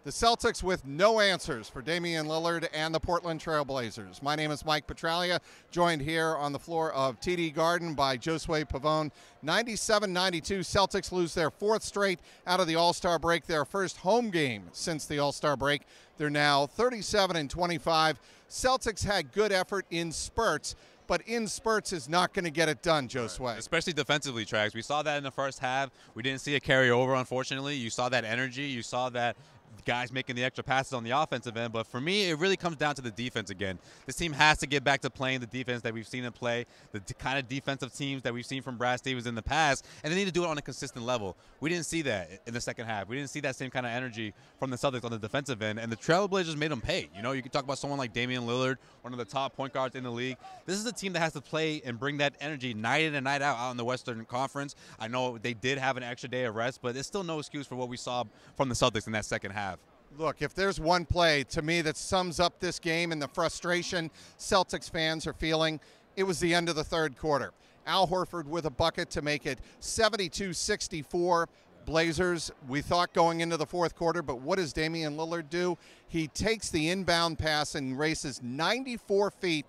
The Celtics with no answers for Damian Lillard and the Portland Trail Blazers. My name is Mike Petraglia, joined here on the floor of TD Garden by Josue Pavone. 97-92, Celtics lose their fourth straight out of the All-Star break, their first home game since the All-Star break. They're now 37-25. Celtics had good effort in spurts, but in spurts is not going to get it done, Josue. Right. Especially defensively, Trags. We saw that in the first half. We didn't see it carry over, unfortunately. You saw that energy. You saw that guys making the extra passes on the offensive end. But for me, it really comes down to the defense again. This team has to get back to playing the defense that we've seen it play, the kind of defensive teams that we've seen from Brad Stevens in the past, and they need to do it on a consistent level. We didn't see that in the second half. We didn't see that same kind of energy from the Celtics on the defensive end, and the Trailblazers made them pay. You know, you can talk about someone like Damian Lillard, one of the top point guards in the league. This is a team that has to play and bring that energy night in and night out in the Western Conference. I know they did have an extra day of rest, but it's still no excuse for what we saw from the Celtics in that second half. Look, if there's one play to me that sums up this game and the frustration Celtics fans are feeling, it was the end of the third quarter. Al Horford with a bucket to make it 72-64. Blazers, we thought going into the fourth quarter, but what does Damian Lillard do? He takes the inbound pass and races 94 feet,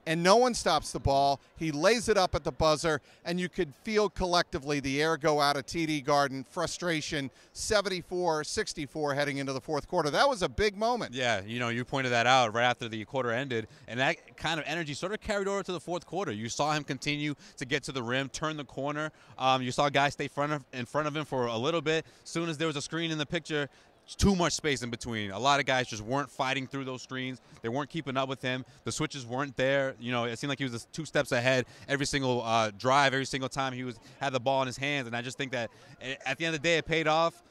and no one stops the ball. He lays it up at the buzzer, and you could feel collectively the air go out of TD Garden. Frustration, 74-64 heading into the fourth quarter. That was a big moment. Yeah, you know, you pointed that out right after the quarter ended, and that kind of energy sort of carried over to the fourth quarter. You saw him continue to get to the rim, turn the corner. You saw guys stay in front of him for a little bit. As soon as there was a screen in the picture, too much space in between. A lot of guys just weren't fighting through those screens. They weren't keeping up with him. The switches weren't there. You know, it seemed like he was 2 steps ahead every single drive, every single time he had the ball in his hands. And I just think that at the end of the day, it paid off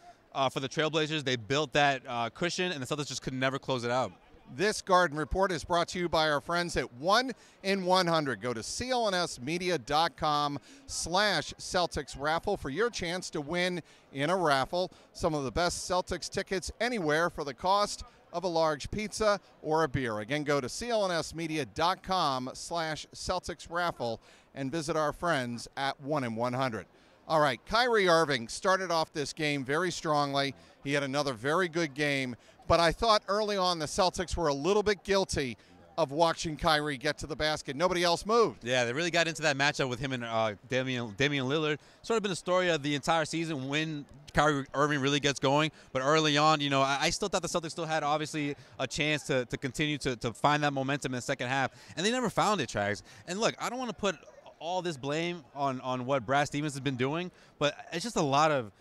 for the Trailblazers. They built that cushion, and the Celtics just could never close it out. This Garden Report is brought to you by our friends at 1 in 100. Go to clnsmedia.com/Celtics raffle for your chance to win in a raffle some of the best Celtics tickets anywhere for the cost of a large pizza or a beer. Again, go to clnsmedia.com/Celtics raffle and visit our friends at 1 in 100. All right, Kyrie Irving started off this game very strongly. He had another very good game, but I thought early on the Celtics were a little bit guilty of watching Kyrie get to the basket. Nobody else moved. Yeah, they really got into that matchup with him and Damian Lillard. Sort of been the story of the entire season when Kyrie Irving really gets going. But early on, you know, I still thought the Celtics still had obviously a chance to continue to find that momentum in the second half, and they never found it, Trags. And look, I don't want to put all this blame on what Brad Stevens has been doing, but it's just a lot of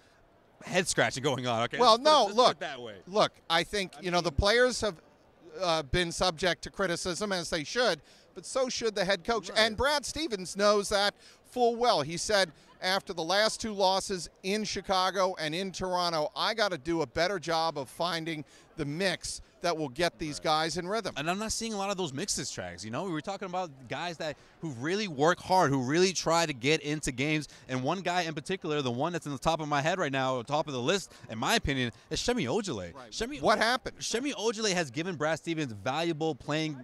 head scratching going on. Okay. Well, let's put it that way. Look, I think the players have been subject to criticism, as they should, but so should the head coach. Right. And Brad Stevens knows that full well. He said after the last 2 losses in Chicago and in Toronto, I got to do a better job of finding the mix that will get these guys in rhythm. And I'm not seeing a lot of those mixes, Trags. You know, we were talking about guys who really work hard, who really try to get into games. And one guy in particular, the one that's in the top of my head right now, top of the list, in my opinion, is Semi Ojeleye. Right. What happened? Semi Ojeleye has given Brad Stevens valuable playing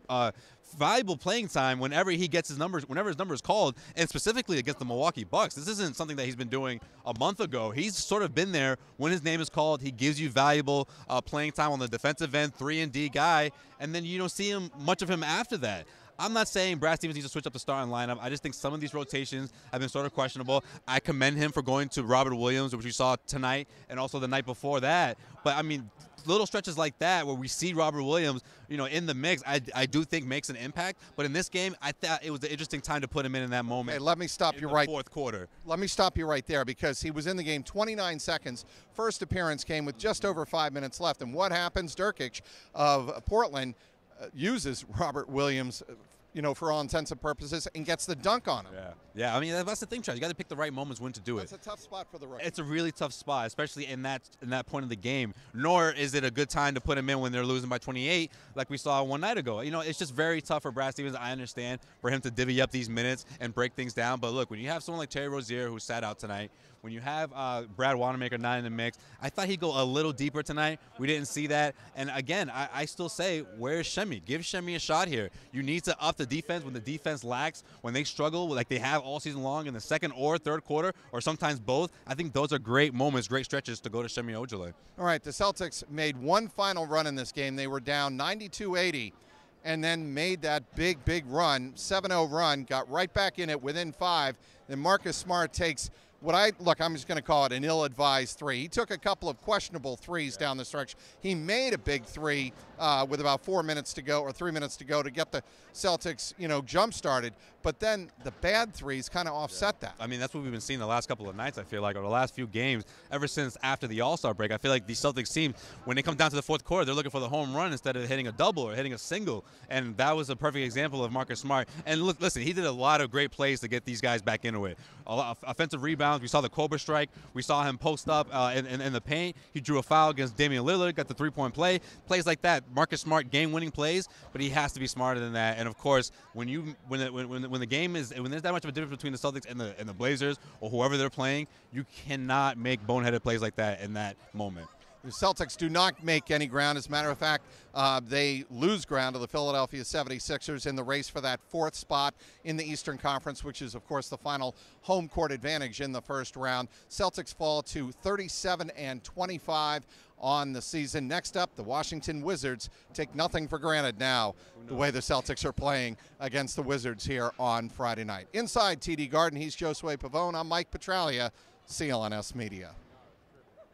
time whenever he gets his numbers, whenever his number is called, and specifically against the Milwaukee Bucks. This isn't something that he's been doing a month ago. He's sort of been there when his name is called. He gives you valuable playing time on the defensive end, 3-and-D guy, and then you don't see much of him after that. I'm not saying Brad Stevens needs to switch up the starting lineup. I just think some of these rotations have been sort of questionable. I commend him for going to Robert Williams, which we saw tonight and also the night before that. But, I mean, little stretches like that where we see Robert Williams, you know, in the mix, I do think makes an impact. But in this game, I thought it was an interesting time to put him in that moment. Hey, let me stop you right. Fourth quarter. Let me stop you right there, because he was in the game 29 seconds. First appearance came with just over 5 minutes left. And what happens? Nurkic of Portland uses Robert Williams, you know, for all intents and purposes, and gets the dunk on him. Yeah. I mean, that's the thing, Charles. You got to pick the right moments when to do it. It's a tough spot for the rookie. It's a really tough spot, especially in that point of the game. Nor is it a good time to put him in when they're losing by 28, like we saw one night ago. You know, it's just very tough for Brad Stevens. I understand for him to divvy up these minutes and break things down. But look, when you have someone like Terry Rozier who sat out tonight, when you have Brad Wanamaker not in the mix, I thought he'd go a little deeper tonight. We didn't see that. And again, I still say, where's Shemi? Give Shemi a shot here. You need to up the defense, when the defense lacks, when they struggle, like they have all season long in the second or third quarter, or sometimes both, I think those are great moments, great stretches to go to Semi Ojeleye. All right, the Celtics made one final run in this game. They were down 92-80 and then made that big run, 7-0 run, got right back in it within 5. Then Marcus Smart takes I'm just going to call it an ill-advised three. He took a couple of questionable threes down the stretch. He made a big three with about 4 minutes to go or 3 minutes to go to get the Celtics, jump-started. But then the bad threes kind of offset that. I mean, that's what we've been seeing the last couple of nights, I feel like, or the last few games, ever since after the All-Star break. I feel like the Celtics team, when they come down to the fourth quarter, they're looking for the home run instead of hitting a double or hitting a single. And that was a perfect example of Marcus Smart. And look, listen, he did a lot of great plays to get these guys back into it. A lot of offensive rebounds. We saw the Cobra strike. We saw him post up in the paint. He drew a foul against Damian Lillard, got the three-point play. Plays like that, Marcus Smart game-winning plays, but he has to be smarter than that. And of course, when the game is, when there's that much of a difference between the Celtics and the Blazers or whoever they're playing, you cannot make boneheaded plays like that in that moment. The Celtics do not make any ground. As a matter of fact, they lose ground to the Philadelphia 76ers in the race for that fourth spot in the Eastern Conference, which is, of course, the final home court advantage in the first round. Celtics fall to 37-25 on the season. Next up, the Washington Wizards take nothing for granted now, the way the Celtics are playing against the Wizards here on Friday night. Inside TD Garden, he's Josue Pavone. I'm Mike Petralia, CLNS Media.